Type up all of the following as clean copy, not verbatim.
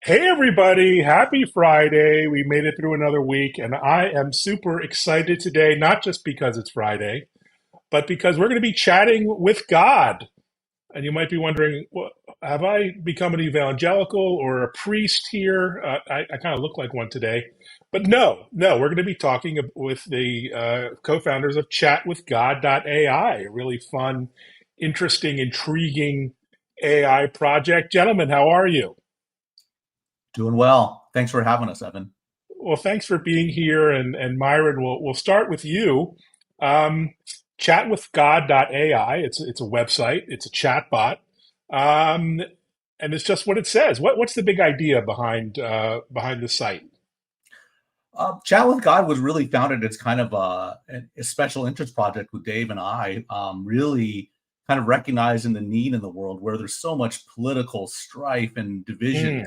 Hey everybody, happy Friday. We made it through another week and I am super excited today, not just because it's Friday, but because we're going to be chatting with God. And you might be wondering, have I become an evangelical or a priest here? I kind of look like one today. But no, we're going to be talking with the co-founders of ChatwithGod.ai, a really fun, interesting, intriguing AI project. Gentlemen, how are you? Doing well. Thanks for having us, Evan. Well, thanks for being here. And Myron, we'll start with you. Um, chatwithgod.ai. It's a website. It's a chatbot. Um, and it's just what it says. What's the big idea behind the site? Chat with God was really founded as kind of a special interest project with Dave and I, really kind of recognizing the need in the world where there's so much political strife and division. Mm.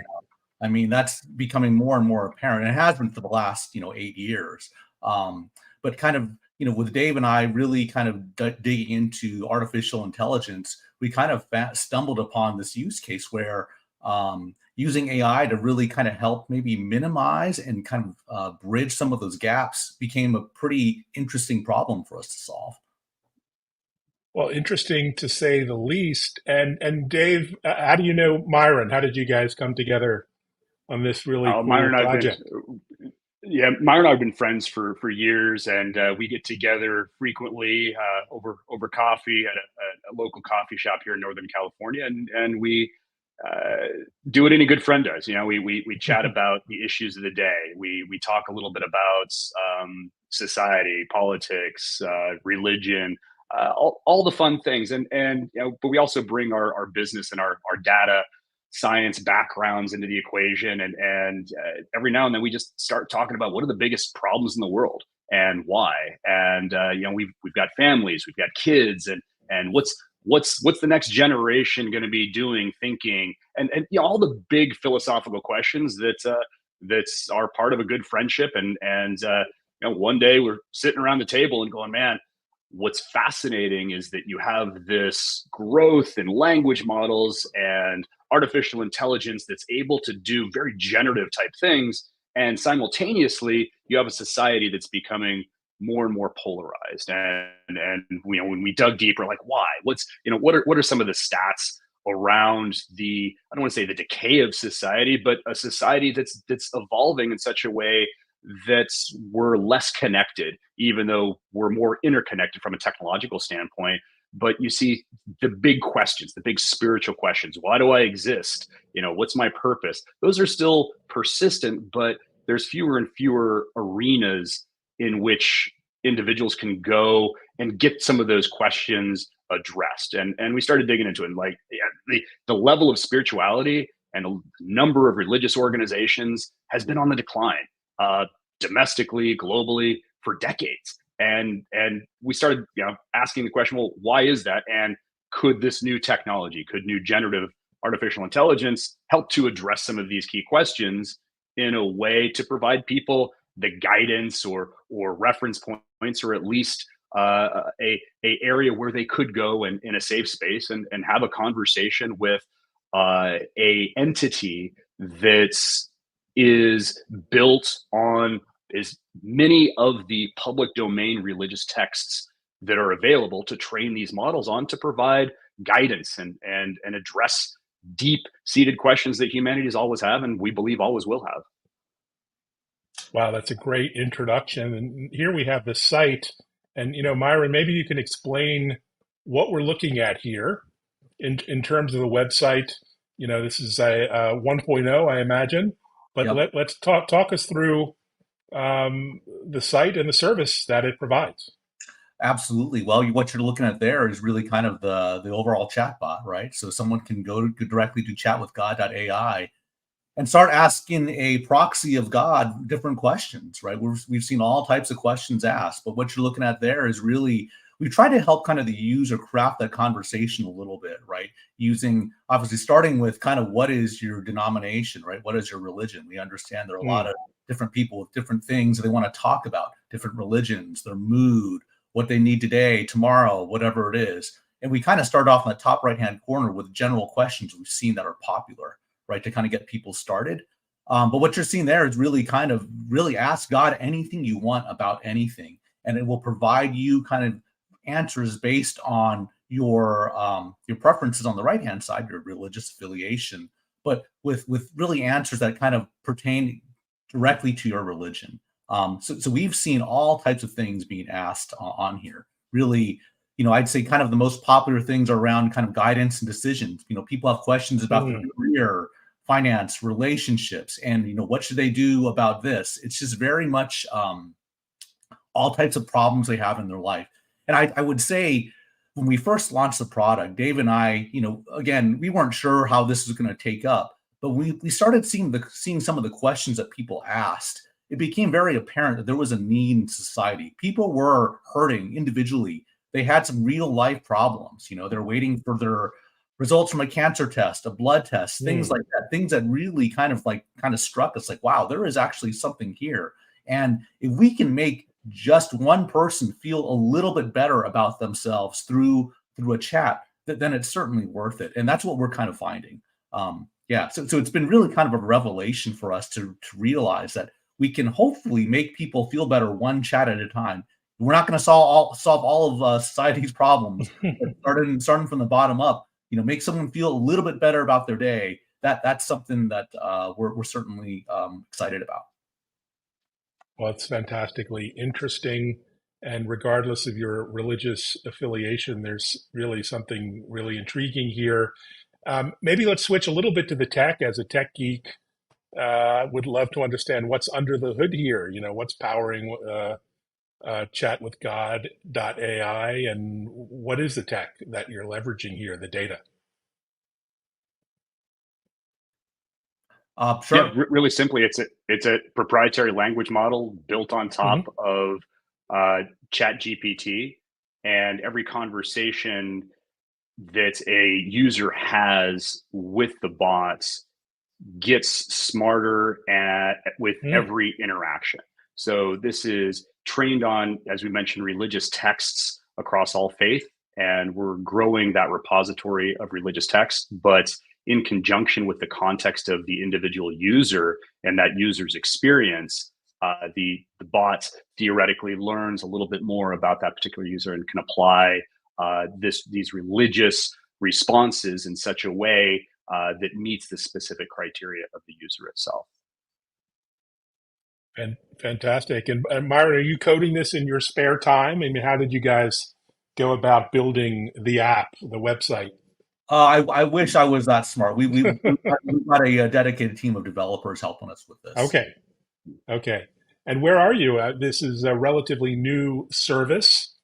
I mean, that's becoming more and more apparent. And it has been for the last, 8 years. But kind of, with Dave and I really kind of digging into artificial intelligence, we kind of stumbled upon this use case where using AI to really kind of help maybe minimize and kind of bridge some of those gaps became a pretty interesting problem for us to solve. Well, interesting to say the least. And Dave, how do you know Myron? How did you guys come together on this really Myron cool and I've been, project? yeah, Myron and I've been friends for years, and we get together frequently over coffee at a local coffee shop here in Northern California, and we uh, do what any good friend does. We chat about the issues of the day. We talk a little bit about society, politics, religion. All the fun things, and but we also bring our business and our data science backgrounds into the equation, and every now and then we just start talking about what are the biggest problems in the world and why. And we've got families, we've got kids, and what's the next generation going to be doing, thinking, and all the big philosophical questions that's are part of a good friendship. And one day we're sitting around the table and going, man, what's fascinating is that you have this growth in language models and artificial intelligence that's able to do very generative type things. And simultaneously, you have a society that's becoming more and more polarized. And when we dug deeper, like why? What are some of the stats around the, I don't want to say the decay of society, but a society that's evolving in such a way that we're less connected, even though we're more interconnected from a technological standpoint. But you see the big questions, the big spiritual questions. Why do I exist? What's my purpose? Those are still persistent, but there's fewer and fewer arenas in which individuals can go and get some of those questions addressed. And we started digging into it. And like, yeah, the level of spirituality and a number of religious organizations has been on the decline, uh, domestically, globally, for decades. And we started, asking the question, well, why is that? And could this new technology, could new generative artificial intelligence help to address some of these key questions in a way to provide people the guidance or reference points, or at least a area where they could go and in a safe space and have a conversation with a entity that's is built on as many of the public domain religious texts that are available to train these models on, to provide guidance and address deep seated questions that humanities always have, and we believe always will have. Wow, that's a great introduction. And here we have the site. And, Myron, maybe you can explain what we're looking at here in terms of the website. This is a 1.0, I imagine. But Yep. let's talk us through the site and the service that it provides. Absolutely. Well, what you're looking at there is really kind of the overall chatbot, right? So someone can go directly to chatwithgod.ai and start asking a proxy of God different questions, right? We've seen all types of questions asked, but what you're looking at there is really, we try to help kind of the user craft that conversation a little bit, right? Using, obviously, starting with kind of what is your denomination, right? What is your religion? We understand there are a lot Hmm. of different people with different things that they want to talk about, different religions, their mood, what they need today, tomorrow, whatever it is. And we kind of start off in the top right hand corner with general questions we've seen that are popular, right, to kind of get people started. But what you're seeing there is really kind of really ask God anything you want about anything, and it will provide you kind of answers based on your preferences on the right hand side, your religious affiliation, but with really answers that kind of pertain directly to your religion. So we've seen all types of things being asked on here. Really, I'd say kind of the most popular things are around kind of guidance and decisions. People have questions about their career, finance, relationships, and what should they do about this? It's just very much all types of problems they have in their life. And I would say when we first launched the product, Dave and I, again, we weren't sure how this was going to take up, but we started seeing some of the questions that people asked. It became very apparent that there was a need in society. People were hurting individually. They had some real life problems. They're waiting for their results from a cancer test, a blood test, things like that, things that really kind of struck us like, wow, there is actually something here. And if we can make just one person feel a little bit better about themselves through a chat, then it's certainly worth it. And that's what we're kind of finding. So it's been really kind of a revelation for us to realize that we can hopefully make people feel better one chat at a time. We're not going to solve all of society's problems, but starting from the bottom up, make someone feel a little bit better about their day. That's something that we're certainly excited about. Well, it's fantastically interesting. And regardless of your religious affiliation, there's really something really intriguing here. Maybe let's switch a little bit to the tech. As a tech geek, would love to understand what's under the hood here. What's powering ChatwithGod.ai, and what is the tech that you're leveraging here, the data? Sure. Yeah, really simply, it's a proprietary language model built on top of ChatGPT, and every conversation that a user has with the bots gets smarter with every interaction. So this is trained on, as we mentioned, religious texts across all faith, and we're growing that repository of religious texts, but in conjunction with the context of the individual user and that user's experience, the bot theoretically learns a little bit more about that particular user and can apply these religious responses in such a way that meets the specific criteria of the user itself. And fantastic. And Myron, are you coding this in your spare time? I mean, how did you guys go about building the app, the website? I wish I was that smart. We've got a dedicated team of developers helping us with this. Okay. And where are you? This is a relatively new service.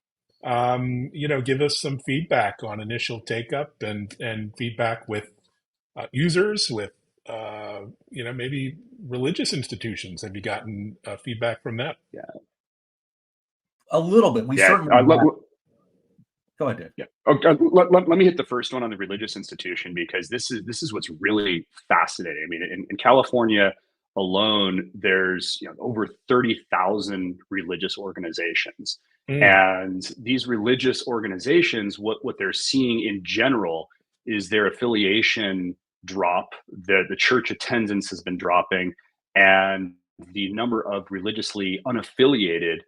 Give us some feedback on initial take-up and feedback with users, with maybe religious institutions. Have you gotten feedback from them? Yeah, a little bit. We certainly. Go ahead, Dave. Yeah. Okay. Let me hit the first one on the religious institution, because this is what's really fascinating. I mean, in California alone, there's over 30,000 religious organizations, and these religious organizations, what they're seeing in general is their affiliation drop. The church attendance has been dropping, and the number of religiously unaffiliated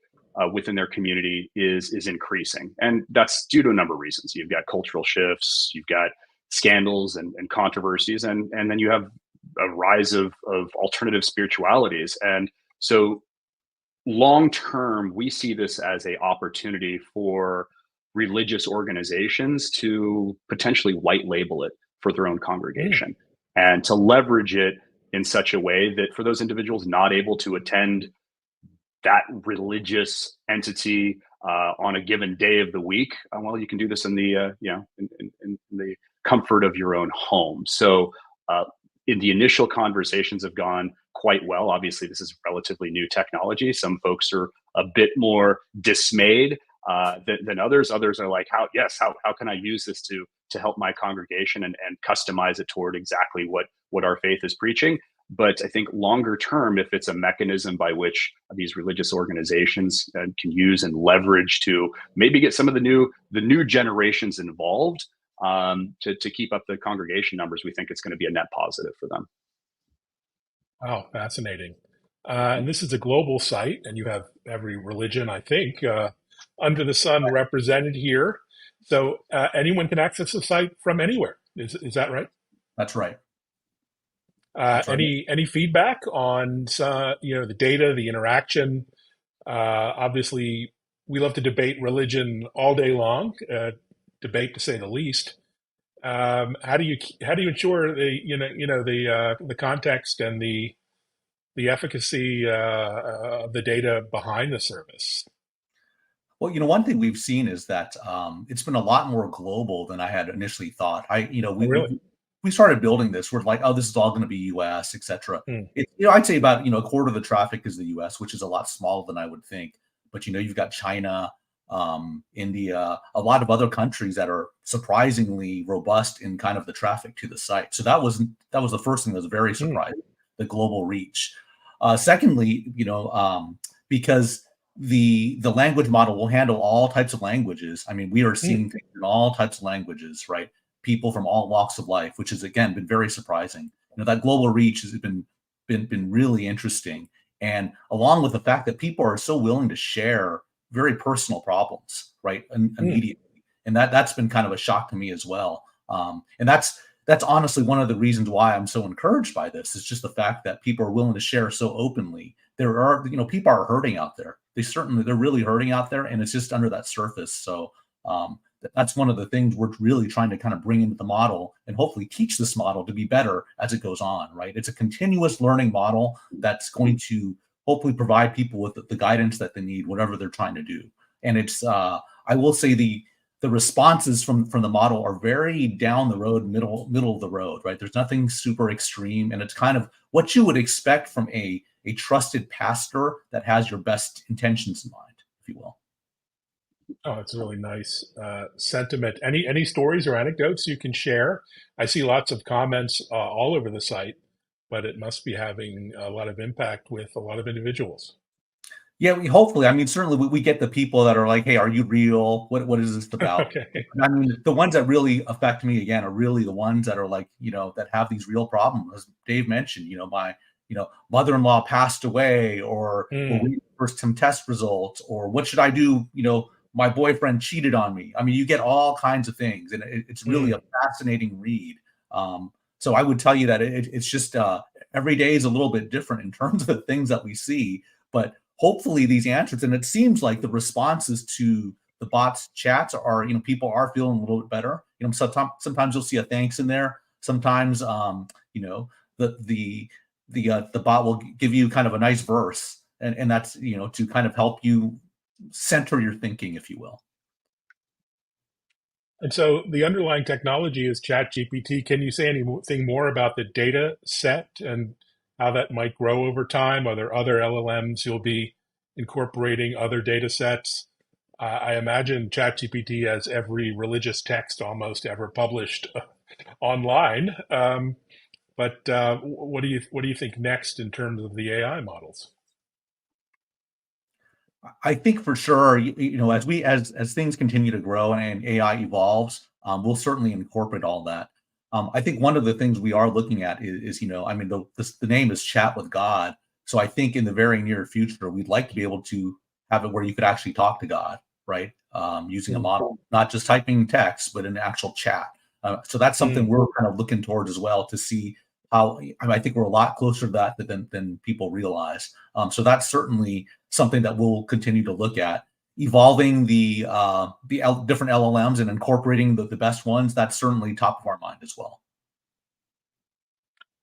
within their community is increasing. And that's due to a number of reasons. You've got cultural shifts, you've got scandals and controversies, and then you have a rise of alternative spiritualities. And so long term, we see this as an opportunity for religious organizations to potentially white label it for their own congregation and to leverage it in such a way that for those individuals not able to attend that religious entity on a given day of the week, well, you can do this in the in the comfort of your own home. So in the initial conversations have gone quite well. Obviously, this is relatively new technology. Some folks are a bit more dismayed than others. Others are like, how can I use this to help my congregation and customize it toward exactly what our faith is preaching? But I think longer term, if it's a mechanism by which these religious organizations can use and leverage to maybe get some of the new generations involved, to keep up the congregation numbers, we think it's going to be a net positive for them. Wow, fascinating. And this is a global site, and you have every religion, I think, under the sun represented here. So anyone can access the site from anywhere. Is that right? That's right. That's right. Any feedback on the data, the interaction? Obviously, we love to debate religion all day long, debate to say the least. How do you ensure the context and the efficacy of the data behind the service? Well, one thing we've seen is that it's been a lot more global than I had initially thought. Oh, really? We started building this. We're like, oh, this is all going to be U.S., et cetera. Hmm. I'd say about a quarter of the traffic is the U.S., which is a lot smaller than I would think. But you've got China, India, a lot of other countries that are surprisingly robust in kind of the traffic to the site. So that was the first thing that was very surprising, the global reach. Secondly, because the language model will handle all types of languages. I mean, we are seeing things in all types of languages, right? People from all walks of life, which has again been very surprising. That global reach has been really interesting, and along with the fact that people are so willing to share very personal problems, right, immediately, and that's been kind of a shock to me as well. And that's honestly one of the reasons why I'm so encouraged by this. Is just the fact that people are willing to share so openly. There are, people are hurting out there. They're really hurting out there, and it's just under that surface. So that's one of the things we're really trying to kind of bring into the model, and hopefully teach this model to be better as it goes on, right? It's a continuous learning model that's going to hopefully provide people with the guidance that they need, whatever they're trying to do. And it's, I will say the responses from the model are very down the road, middle of the road, right? There's nothing super extreme, and it's kind of what you would expect from a trusted pastor that has your best intentions in mind, if you will. Oh, it's a really nice sentiment. Any stories or anecdotes you can share? I see lots of comments all over the site, but it must be having a lot of impact with a lot of individuals. Yeah, hopefully. I mean, certainly we get the people that are like, "Hey, are you real? What is this about?" Okay. I mean, the ones that really affect me again are really the ones that are like, that have these real problems. As Dave mentioned, my mother-in-law passed away, or we're waiting for some test results, or what should I do? My boyfriend cheated on me. I mean, you get all kinds of things, and it's really a fascinating read. So I would tell you that it's just every day is a little bit different in terms of the things that we see, but hopefully these answers, and it seems like the responses to the bots chats are, people are feeling a little bit better. Sometimes you'll see a thanks in there. Sometimes, the bot will give you kind of a nice verse, and that's, to kind of help you center your thinking, if you will. And so the underlying technology is ChatGPT. Can you say anything more about the data set and how that might grow over time? Are there other LLMs you'll be incorporating, other data sets? I imagine ChatGPT has every religious text almost ever published online. But what do you think next in terms of the AI models? I think for sure, as things continue to grow and AI evolves, we'll certainly incorporate all that. I think one of the things we are looking at is I mean, the name is Chat with God. So I think in the very near future, we'd like to be able to have it where you could actually talk to God, right? Using a model, not just typing text, but an actual chat. So that's something we're kind of looking towards as well, to see how. I think we're a lot closer to that than people realize. So that's certainly something that we'll continue to look at. Evolving the different LLMs and incorporating the best ones, that's certainly top of our mind as well.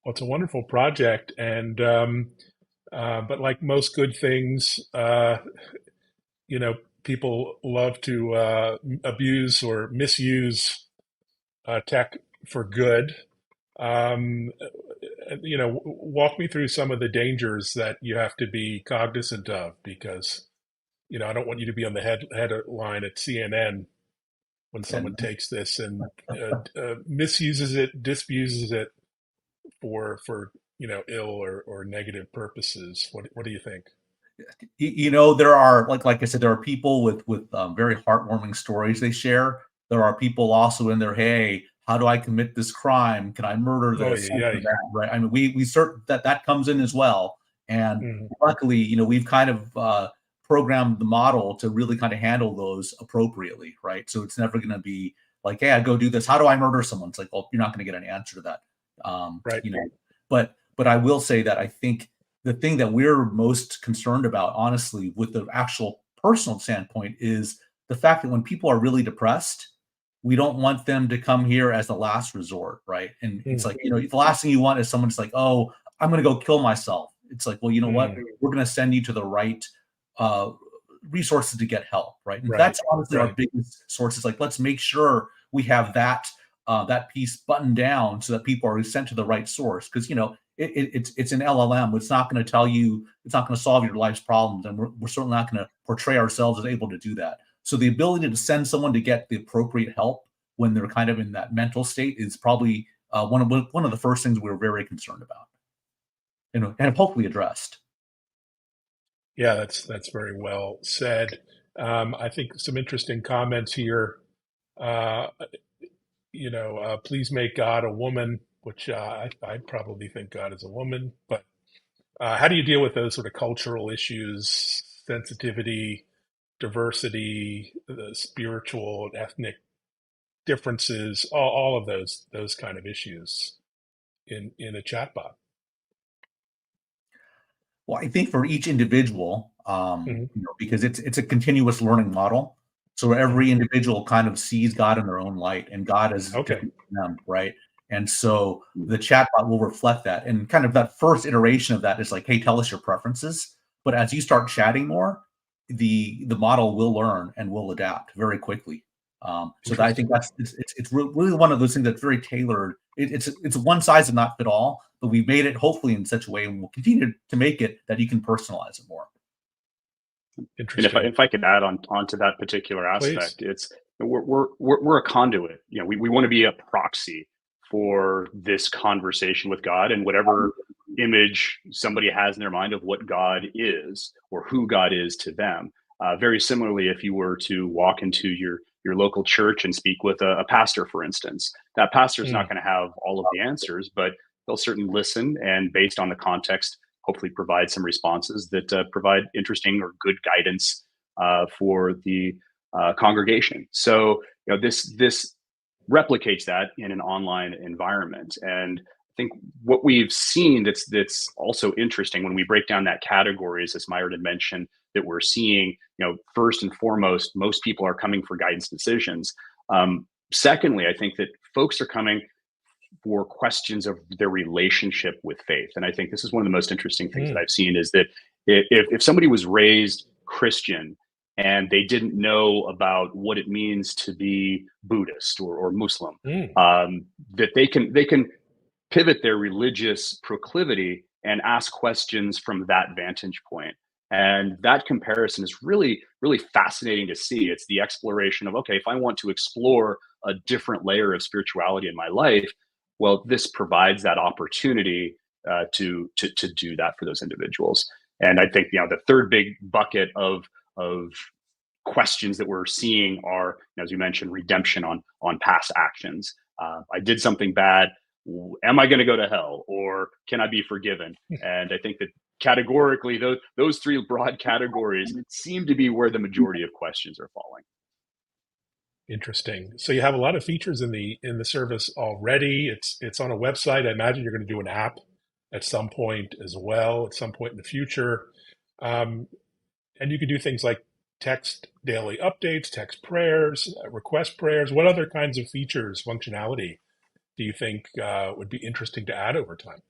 Well, it's a wonderful project, and but like most good things, people love to abuse or misuse tech for good. Um, Walk me through some of the dangers that you have to be cognizant of, because I don't want you to be on the headline at CNN when someone And takes this and misuses it, disuses it for ill or negative purposes. What do you think? there are, like I said, there are people with very heartwarming stories they share, there are people also in there, hey, how do I commit this crime? Can I murder Oh, this? yeah. Right? I mean, we cert that comes in as well. And Mm-hmm. luckily, we've kind of programmed the model to really kind of handle those appropriately, right? So it's never going to be like, hey, I go do this. How do I murder someone? It's like, well, you're not going to get an answer to that. Right. But I will say that I think the thing that we're most concerned about, honestly, with the actual personal standpoint, is the fact that when people are really depressed, we don't want them to come here as the last resort, right? And it's like, the last thing you want is someone that's like, oh, I'm going to go kill myself. It's like, well, you know what? We're going to send you to the right resources to get help, right? And that's honestly our biggest source. Is like, let's make sure we have that piece buttoned down so that people are sent to the right source. Because it's an LLM. It's not going to tell you. It's not going to solve your life's problems, and we're certainly not going to portray ourselves as able to do that. So the ability to send someone to get the appropriate help when they're kind of in that mental state is probably one of the first things we're very concerned about, and hopefully addressed. Yeah, that's very well said. I think some interesting comments here. Please make God a woman, which I probably think God is a woman. But how do you deal with those sort of cultural issues, sensitivity, diversity, the spiritual, ethnic differences, all of those kind of issues in a chatbot? Well, I think for each individual, Mm-hmm. because it's a continuous learning model, so every individual kind of sees God in their own light, and God is Okay. different from them, right? And so the chatbot will reflect that, and kind of that first iteration of that is like, hey, tell us your preferences. But as you start chatting more, the model will learn and will adapt very quickly. So I think it's really one of those things that's very tailored. It's one size does not fit all, but we've made it hopefully in such a way, and we'll continue to make it that you can personalize it more. Interesting. And if I could add onto that particular Please. aspect, it's we're a conduit. We want to be a proxy for this conversation with God, and whatever image somebody has in their mind of what God is or who God is to them. Very similarly, if you were to walk into your local church and speak with a pastor, for instance, that pastor is not going to have all of the answers, but they'll certainly listen, and based on the context, hopefully provide some responses that provide interesting or good guidance for the congregation. So this replicates that in an online environment, and I think what we've seen that's also interesting when we break down that categories, as Myron had mentioned, that we're seeing, first and foremost, most people are coming for guidance decisions. Secondly, I think that folks are coming for questions of their relationship with faith. And I think this is one of the most interesting things that I've seen is that if somebody was raised Christian and they didn't know about what it means to be Buddhist or Muslim, that they can pivot their religious proclivity and ask questions from that vantage point. And that comparison is really, really fascinating to see. It's the exploration of, okay, if I want to explore a different layer of spirituality in my life, well, this provides that opportunity to do that for those individuals. And I think the third big bucket of questions that we're seeing are, as you mentioned, redemption on past actions. I did something bad. Am I going to go to hell, or can I be forgiven? And I think that categorically, those three broad categories seem to be where the majority of questions are falling. Interesting. So you have a lot of features in the service already. It's on a website. I imagine you're going to do an app at some point as well, at some point in the future. And you can do things like text daily updates, text prayers, request prayers. What other kinds of features, functionality do you think would be interesting to add over time?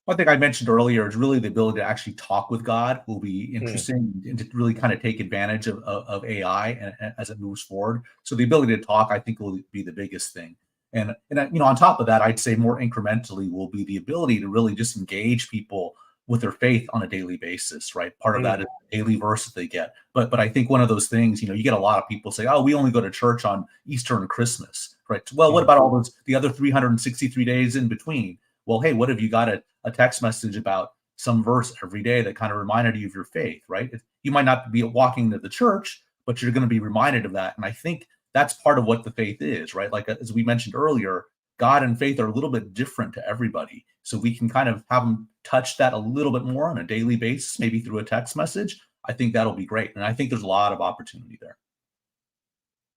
One thing I mentioned earlier is really the ability to actually talk with God will be interesting, and to really kind of take advantage of AI and as it moves forward. So the ability to talk, I think, will be the biggest thing. And on top of that, I'd say more incrementally will be the ability to really just engage people with their faith on a daily basis, right? Part of that is the daily verse that they get. But I think one of those things, you get a lot of people say, oh, we only go to church on Easter and Christmas, right? Well, what about the other 363 days in between? Well, hey, what if you got a text message about some verse every day that kind of reminded you of your faith, right? You might not be walking to the church, but you're going to be reminded of that. And I think that's part of what the faith is, right? Like as we mentioned earlier, God and faith are a little bit different to everybody. So we can kind of have them touch that a little bit more on a daily basis, maybe through a text message. I think that'll be great. And I think there's a lot of opportunity there.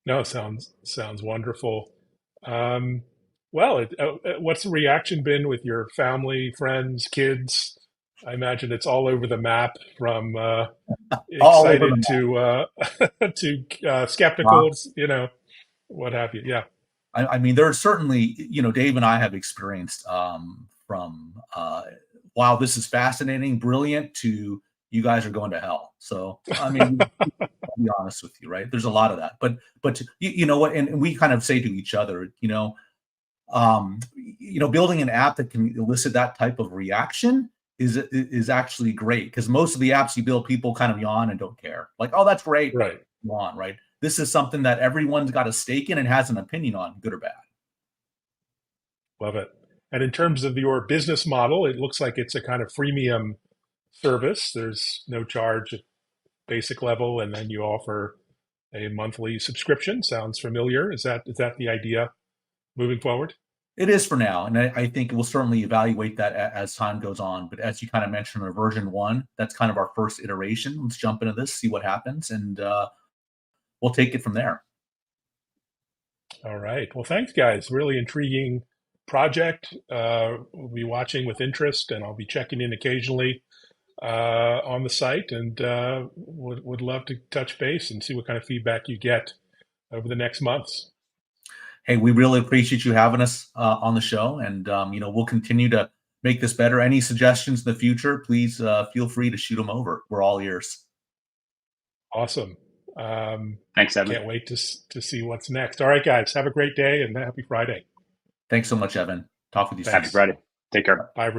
No, sounds wonderful. Well, what's the reaction been with your family, friends, kids? I imagine it's all over the map, from All over the excited map. to Wow. skeptical, what have you. Yeah. I mean, there's certainly, Dave and I have experienced from, wow, this is fascinating, brilliant, to you guys are going to hell. So, I mean, I'll be honest with you, right? There's a lot of that. But you know what? And we kind of say to each other, building an app that can elicit that type of reaction is actually great, because most of the apps you build, people kind of yawn and don't care. Like, oh, that's great. Right. Yawn, right? This is something that everyone's got a stake in and has an opinion on, good or bad. Love it. And in terms of your business model, it looks like it's a kind of freemium service. There's no charge at basic level, and then you offer a monthly subscription. Sounds familiar. Is that the idea moving forward? It is for now, and I think we'll certainly evaluate that as time goes on. But as you kind of mentioned, in version 1, that's kind of our first iteration. Let's jump into this, see what happens, and we'll take it from there. All right. Well, thanks, guys. Really intriguing project. We'll be watching with interest, and I'll be checking in occasionally on the site, and would love to touch base and see what kind of feedback you get over the next months. Hey, we really appreciate you having us on the show, and we'll continue to make this better. Any suggestions in the future, please feel free to shoot them over. We're all ears. Awesome. Thanks, Evan. Can't wait to see what's next. All right, guys, have a great day and happy Friday. Thanks so much, Evan. Talk with you soon. Happy Friday. Take care. Bye.